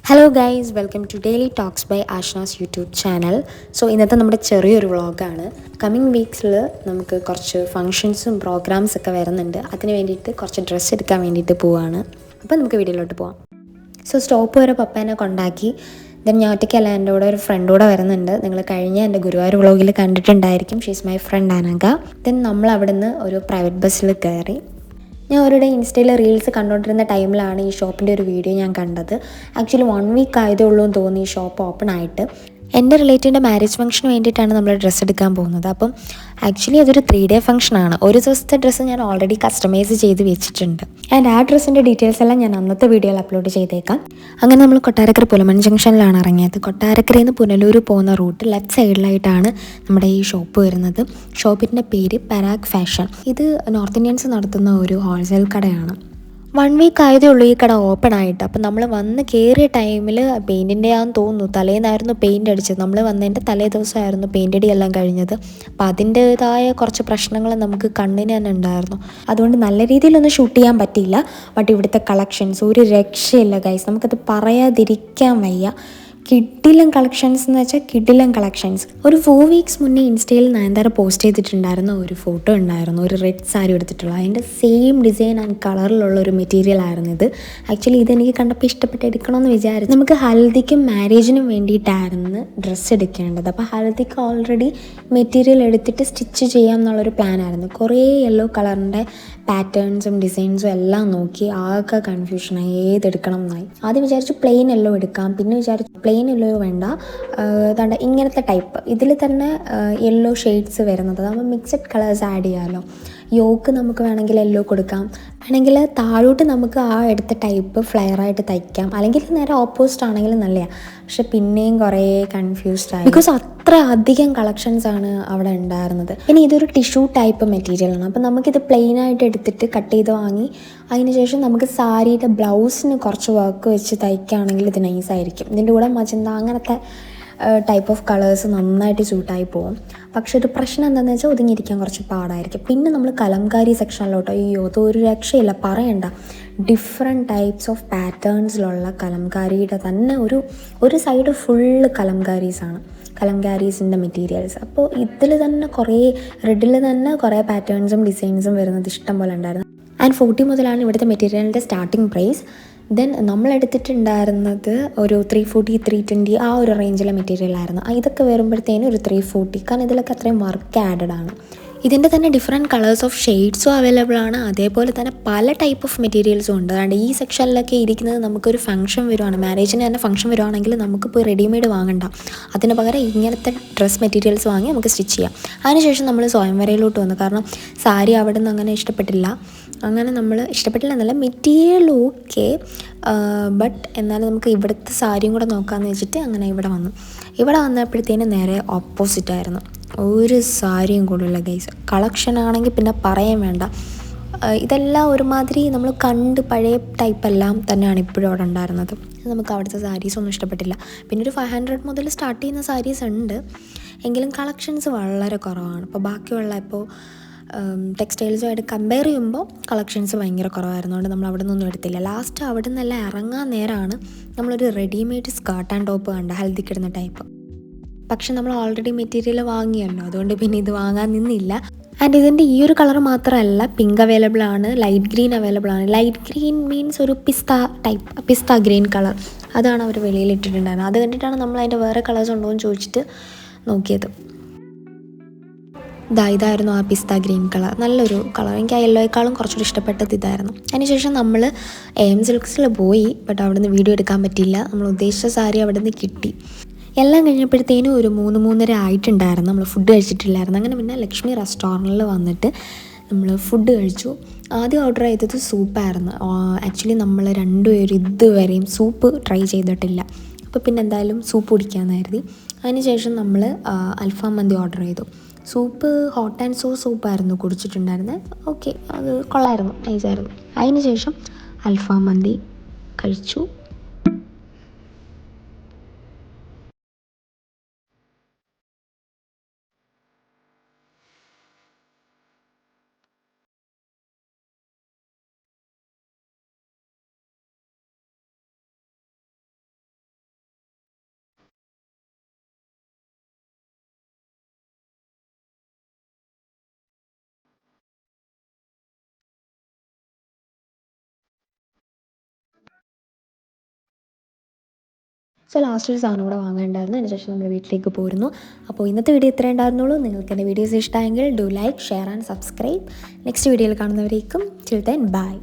Hello guys, welcome to daily talks by Ashna's YouTube channel. So ഇന്നത്തെ നമ്മുടെ ചെറിയൊരു വ്ളോഗാണ്. കമ്മിങ് വീക്സിൽ നമുക്ക് കുറച്ച് ഫങ്ഷൻസും പ്രോഗ്രാംസൊക്കെ വരുന്നുണ്ട്. അതിന് വേണ്ടിയിട്ട് കുറച്ച് ഡ്രസ്സ് എടുക്കാൻ വേണ്ടിയിട്ട് പോവാണ്. അപ്പോൾ നമുക്ക് വീഡിയോയിലോട്ട് പോവാം. സോ സ്റ്റോപ്പ് വരെ പപ്പേനെ കൊണ്ടാക്കി. ദെൻ ഞാൻ ഒറ്റയ്ക്കല്ല, എൻ്റെ കൂടെ ഒരു ഫ്രണ്ട് കൂടെ വരുന്നുണ്ട്. നിങ്ങൾ കഴിഞ്ഞ എൻ്റെ ഗുരുവായൂർ വ്ളോഗിൽ കണ്ടിട്ടുണ്ടായിരിക്കും. She's my friend Anagha. Then നമ്മൾ അവിടുന്ന് ഒരു പ്രൈവറ്റ് ബസ്സിൽ കയറി. ഞാൻ അവരുടെ ഇൻസ്റ്റയിൽ റീൽസ് കണ്ടുകൊണ്ടിരുന്ന ടൈമിലാണ് ഈ ഷോപ്പിൻ്റെ ഒരു വീഡിയോ ഞാൻ കണ്ടത്. ആക്ച്വലി 1 വീക്ക് ആയതേ ഉള്ളൂ എന്ന് തോന്നി ഈ ഷോപ്പ് ഓപ്പൺ ആയിട്ട്. എൻ്റെ റിലേറ്റീവിൻ്റെ മാരേജ് ഫംഗ്ഷന് വേണ്ടിയിട്ടാണ് നമ്മൾ ഡ്രസ്സ് എടുക്കാൻ പോകുന്നത്. അപ്പം ആക്ച്വലി അതൊരു 3-day ഫംഗ്ഷനാണ്. ഒരു ദിവസത്തെ ഡ്രസ്സ് ഞാൻ ഓൾറെഡി കസ്റ്റമൈസ് ചെയ്ത് വെച്ചിട്ടുണ്ട്. ആൻഡ് ആ ഡ്രസ്സിൻ്റെ ഡീറ്റെയിൽസ് എല്ലാം ഞാൻ അന്നത്തെ വീഡിയോയിൽ അപ്ലോഡ് ചെയ്തേക്കാം. അങ്ങനെ നമ്മൾ കൊട്ടാരക്കര പുലമൺ ജംഗ്ഷനിലാണ് ഇറങ്ങിയത്. കൊട്ടാരക്കരയിൽ നിന്ന് പുനലൂർ പോകുന്ന റൂട്ട് ലെഫ്റ്റ് സൈഡിലായിട്ടാണ് നമ്മുടെ ഈ ഷോപ്പ് വരുന്നത്. ഷോപ്പിൻ്റെ പേര് പരാഗ് ഫാഷൻ. ഇത് നോർത്ത് ഇന്ത്യൻസ് നടത്തുന്ന ഒരു ഹോൾസെയിൽ കടയാണ്. 1 വീക്ക് ആയതേ ഉള്ളൂ ഈ കട ഓപ്പൺ ആയിട്ട്. അപ്പം നമ്മൾ വന്ന് കയറിയ ടൈമിൽ പെയിൻറ്റിൻ്റെ ആണെന്ന് തോന്നുന്നു, തലേന്നായിരുന്നു പെയിൻ്റ് അടിച്ചത്. നമ്മൾ വന്നതിൻ്റെ തലേ ദിവസമായിരുന്നു പെയിൻ്റ് അടി എല്ലാം കഴിഞ്ഞത്. അപ്പം അതിൻ്റേതായ കുറച്ച് പ്രശ്നങ്ങൾ നമുക്ക് കണ്ണിന് തന്നെ ഉണ്ടായിരുന്നു. അതുകൊണ്ട് നല്ല രീതിയിലൊന്നും ഷൂട്ട് ചെയ്യാൻ പറ്റിയില്ല. ബട്ട് ഇവിടുത്തെ കളക്ഷൻസ് ഒരു രക്ഷയില്ല ഗൈസ്, നമുക്കത് പറയാതിരിക്കാൻ വയ്യ. കിഡിലൻ കളക്ഷൻസ് എന്ന് വെച്ചാൽ കിഡിലൻ കളക്ഷൻസ്. ഒരു 4 വീക്സ് മുന്നേ ഇൻസ്റ്റയിൽ നയൻതാര പോസ്റ്റ് ചെയ്തിട്ടുണ്ടായിരുന്ന ഒരു ഫോട്ടോ ഉണ്ടായിരുന്നു, ഒരു റെഡ് സാരി എടുത്തിട്ടുള്ള. അതിൻ്റെ സെയിം ഡിസൈൻ ആൻഡ് കളറിലുള്ള ഒരു മെറ്റീരിയൽ ആയിരുന്നു ഇത്. ആക്ച്വലി ഇതെനിക്ക് കണ്ടപ്പോൾ ഇഷ്ടപ്പെട്ട് എടുക്കണമെന്ന് വിചാരിച്ചു. നമുക്ക് ഹൽദിക്കും മാരേജിനും വേണ്ടിയിട്ടായിരുന്നു ഡ്രസ്സ് എടുക്കേണ്ടത്. അപ്പോൾ ഹൽദിക്ക് ഓൾറെഡി മെറ്റീരിയൽ എടുത്തിട്ട് സ്റ്റിച്ച് ചെയ്യാം എന്നുള്ളൊരു പ്ലാനായിരുന്നു. കുറേ യെല്ലോ കളറിൻ്റെ പാറ്റേൺസും ഡിസൈൻസും എല്ലാം നോക്കി ആകെ കൺഫ്യൂഷനായി, ഏതെടുക്കണം എന്നായി. ആദ്യം വിചാരിച്ചു പ്ലെയിൻ യെല്ലോ എടുക്കാം, പിന്നെ വിചാരിച്ചു പ്ലെയിൻ യെല്ലോ വേണ്ട, അതാണ്ട് ഇങ്ങനത്തെ ടൈപ്പ് ഇതിൽ തന്നെ യെല്ലോ ഷെയ്ഡ്സ് വരുന്നത്, അതാകുമ്പോൾ മിക്സഡ് കളേഴ്സ് ആഡ് ചെയ്യാമല്ലോ. യോക്ക് നമുക്ക് വേണമെങ്കിൽ യെല്ലോ കൊടുക്കാം, വേണമെങ്കിൽ താഴോട്ട് നമുക്ക് ആ എടുത്ത ടൈപ്പ് ഫ്ലെയറായിട്ട് തയ്ക്കാം, അല്ലെങ്കിൽ നേരെ ഓപ്പോസിറ്റ് ആണെങ്കിലും നല്ലതാണ്. പക്ഷെ പിന്നെയും കുറേ കൺഫ്യൂസ്ഡ് ആയി, ബിക്കോസ് അത്ര അധികം കളക്ഷൻസ് ആണ് അവിടെ ഉണ്ടായിരുന്നത്. പിന്നെ ഇതൊരു ടിഷ്യൂ ടൈപ്പ് മെറ്റീരിയലാണ്. അപ്പം നമുക്കിത് പ്ലെയിൻ ആയിട്ട് എടുത്തിട്ട് കട്ട് ചെയ്ത് വാങ്ങി അതിനുശേഷം നമുക്ക് സാരിയുടെ ബ്ലൗസിന് കുറച്ച് വർക്ക് വെച്ച് തയ്ക്കുകയാണെങ്കിൽ ഇത് നൈസായിരിക്കും. ഇതിൻ്റെ കൂടെ മജന്ത അങ്ങനത്തെ ടൈപ്പ് ഓഫ് കളേഴ്സ് നന്നായിട്ട് സ്യൂട്ടായി പോകും. പക്ഷേ ഒരു പ്രശ്നം എന്താണെന്ന് വെച്ചാൽ ഒതുങ്ങിയിരിക്കാൻ കുറച്ച് പാടായിരിക്കും. പിന്നെ നമ്മൾ കലംകാരി സെക്ഷനിലോട്ടോ, അയ്യോ അതൊരു രക്ഷയില്ല, പറയണ്ട. ഡിഫറെൻറ്റ് ടൈപ്സ് ഓഫ് പാറ്റേൺസിലുള്ള കലംകാരിയുടെ തന്നെ ഒരു സൈഡ് ഫുള്ള് കലംകാരീസാണ്, കലംകാരീസിൻ്റെ മെറ്റീരിയൽസ്. അപ്പോൾ ഇതിൽ തന്നെ കുറേ റെഡിൽ തന്നെ കുറേ പാറ്റേൺസും ഡിസൈൻസും വരുന്നത് ഇഷ്ടം പോലെ ഉണ്ടായിരുന്നു. ആൻഡ് 40 മുതലാണ് ഇവിടുത്തെ മെറ്റീരിയലിൻ്റെ സ്റ്റാർട്ടിങ് പ്രൈസ്. ദെൻ നമ്മളെടുത്തിട്ടുണ്ടായിരുന്നത് ഒരു 340, 320 ആ ഒരു റേഞ്ചിലെ മെറ്റീരിയലായിരുന്നു. ഇതൊക്കെ വരുമ്പോഴത്തേനും ഒരു 340, കാരണം ഇതിലൊക്കെ അത്രയും വർക്ക് ആഡഡ് ആണ്. ഇതിൻ്റെ തന്നെ ഡിഫറെൻറ്റ് കളേഴ്സ് ഓഫ് ഷെയ്ഡ്സും അവൈലബിൾ ആണ്. അതേപോലെ തന്നെ പല ടൈപ്പ് ഓഫ് മെറ്റീരിയൽസും ഉണ്ട്. അതുകൊണ്ട് ഈ സെക്ഷനിലൊക്കെ ഇരിക്കുന്നത് നമുക്കൊരു ഫംഗ്ഷൻ വരുവാണ്, മാരേജിന് തന്നെ ഫംഗ്ഷൻ വരുവാണെങ്കിൽ നമുക്ക് പോയി റെഡിമെയ്ഡ് വാങ്ങണ്ട, അതിന് പകരം ഇങ്ങനത്തെ ഡ്രസ് മെറ്റീരിയൽസ് വാങ്ങി നമുക്ക് സ്റ്റിച്ച് ചെയ്യാം. അതിനുശേഷം നമ്മൾ സ്വയംവരയിലോട്ട് വന്നു, കാരണം സാരി അവിടെ നിന്ന് അങ്ങനെ ഇഷ്ടപ്പെട്ടില്ല. അങ്ങനെ നമ്മൾ ഇഷ്ടപ്പെട്ടില്ല എന്നല്ല, മെറ്റീരിയൽ ഓക്കെ, ബട്ട് എന്നാലും നമുക്ക് ഇവിടുത്തെ സാരിയും കൂടെ നോക്കാമെന്ന് വെച്ചിട്ട് അങ്ങനെ ഇവിടെ വന്നു. ഇവിടെ വന്നപ്പോഴത്തേനും നേരെ ഓപ്പോസിറ്റായിരുന്നു. ഒരു സാരിയും കൂടുതലുള്ള ഗൈസ്. കളക്ഷൻ ആണെങ്കിൽ പിന്നെ പറയാൻ വേണ്ട. ഇതെല്ലാം ഒരുമാതിരി നമ്മൾ കണ്ട് പഴയ ടൈപ്പെല്ലാം തന്നെയാണ് ഇപ്പോഴും അവിടെ ഉണ്ടായിരുന്നത്. നമുക്ക് അവിടുത്തെ സാരീസൊന്നും ഇഷ്ടപ്പെട്ടില്ല. പിന്നെ ഒരു 500 മുതൽ സ്റ്റാർട്ട് ചെയ്യുന്ന സാരീസ് ഉണ്ട്, എങ്കിലും കളക്ഷൻസ് വളരെ കുറവാണ്. ഇപ്പോൾ ബാക്കിയുള്ള ഇപ്പോൾ ടെക്സ്റ്റൈൽസുമായിട്ട് കമ്പയർ ചെയ്യുമ്പോൾ കളക്ഷൻസ് ഭയങ്കര കുറവായിരുന്നു. അതുകൊണ്ട് നമ്മൾ അവിടെ നിന്നൊന്നും എടുത്തില്ല. ലാസ്റ്റ് അവിടെ നിന്നെല്ലാം ഇറങ്ങാൻ നേരമാണ് നമ്മളൊരു റെഡിമെയ്ഡ് സ്കേർട്ട് ആൻഡ് ടോപ്പ് കണ്ട, ഹൽദിക്കിടുന്ന ടൈപ്പ്. പക്ഷെ നമ്മൾ ഓൾറെഡി മെറ്റീരിയൽ വാങ്ങിയല്ലോ, അതുകൊണ്ട് പിന്നെ ഇത് വാങ്ങാൻ നിന്നില്ല. ആൻഡ് ഇതിൻ്റെ ഈ ഒരു കളർ മാത്രമല്ല, പിങ്ക് അവൈലബിൾ ആണ്, ലൈറ്റ് ഗ്രീൻ അവൈലബിൾ ആണ്. ലൈറ്റ് ഗ്രീൻ മീൻസ് ഒരു പിസ്ത ഗ്രീൻ കളർ, അതാണ് അവർ വെളിയിലിട്ടിട്ടുണ്ടായിരുന്നത്. അത് കണ്ടിട്ടാണ് നമ്മൾ അതിൻ്റെ വേറെ കളേഴ്സ് ഉണ്ടോ എന്ന് ചോദിച്ചിട്ട് നോക്കിയത്. ഇതായിരുന്നു ആ പിസ്ത ഗ്രീൻ കളർ, നല്ലൊരു കളർ. എനിക്ക് ആ യെല്ലോയേക്കാളും കുറച്ചുകൂടി ഇഷ്ടപ്പെട്ടത് ഇതായിരുന്നു. അതിനുശേഷം നമ്മൾ AM സിൽക്സിൽ പോയി, ബട്ട് അവിടെ നിന്ന് വീഡിയോ എടുക്കാൻ പറ്റിയില്ല. നമ്മൾ ഉദ്ദേശിച്ച സാരി അവിടെ നിന്ന് കിട്ടി. എല്ലാം കഴിഞ്ഞപ്പോഴത്തേനും ഒരു 3-3:30 ആയിട്ടുണ്ടായിരുന്നു. നമ്മൾ ഫുഡ് കഴിച്ചിട്ടില്ലായിരുന്നു. അങ്ങനെ പിന്നെ ലക്ഷ്മി റെസ്റ്റോറൻറ്റിൽ വന്നിട്ട് നമ്മൾ ഫുഡ് കഴിച്ചു. ആദ്യം ഓർഡർ ചെയ്തത് സൂപ്പായിരുന്നു. ആക്ച്വലി നമ്മൾ രണ്ടുപേരും ഇതുവരെയും സൂപ്പ് ട്രൈ ചെയ്തിട്ടില്ല. അപ്പോൾ പിന്നെ എന്തായാലും സൂപ്പ് കുടിക്കാമെന്ന് കരുതി. അതിനുശേഷം നമ്മൾ അൽഫാം മന്തി ഓർഡർ ചെയ്തു. സൂപ്പ് ഹോട്ട് ആൻഡ് സോസ് സൂപ്പായിരുന്നു കുടിച്ചിട്ടുണ്ടായിരുന്നത്. ഓക്കെ, അത് കൊള്ളായിരുന്നു, നൈസായിരുന്നു. അതിനുശേഷം അൽഫാം മന്തി കഴിച്ചു. സോ ലാസ്റ്റ് ഒരു സാധനം കൂടെ വാങ്ങേണ്ടായിരുന്നു. അതിന് ശേഷം നമ്മൾ വീട്ടിലേക്ക് പോരുന്നു. അപ്പോൾ ഇന്നത്തെ വീഡിയോ ഇത്രേ ഉണ്ടായിരുന്നുള്ളൂ. നിങ്ങൾക്ക് എൻ്റെ വീഡിയോസ് ഇഷ്ടമായെങ്കിൽ do like, share and subscribe. Next വീഡിയോയിൽ കാണുന്നവരേക്കും ടിൽ ദെൻ ബൈ.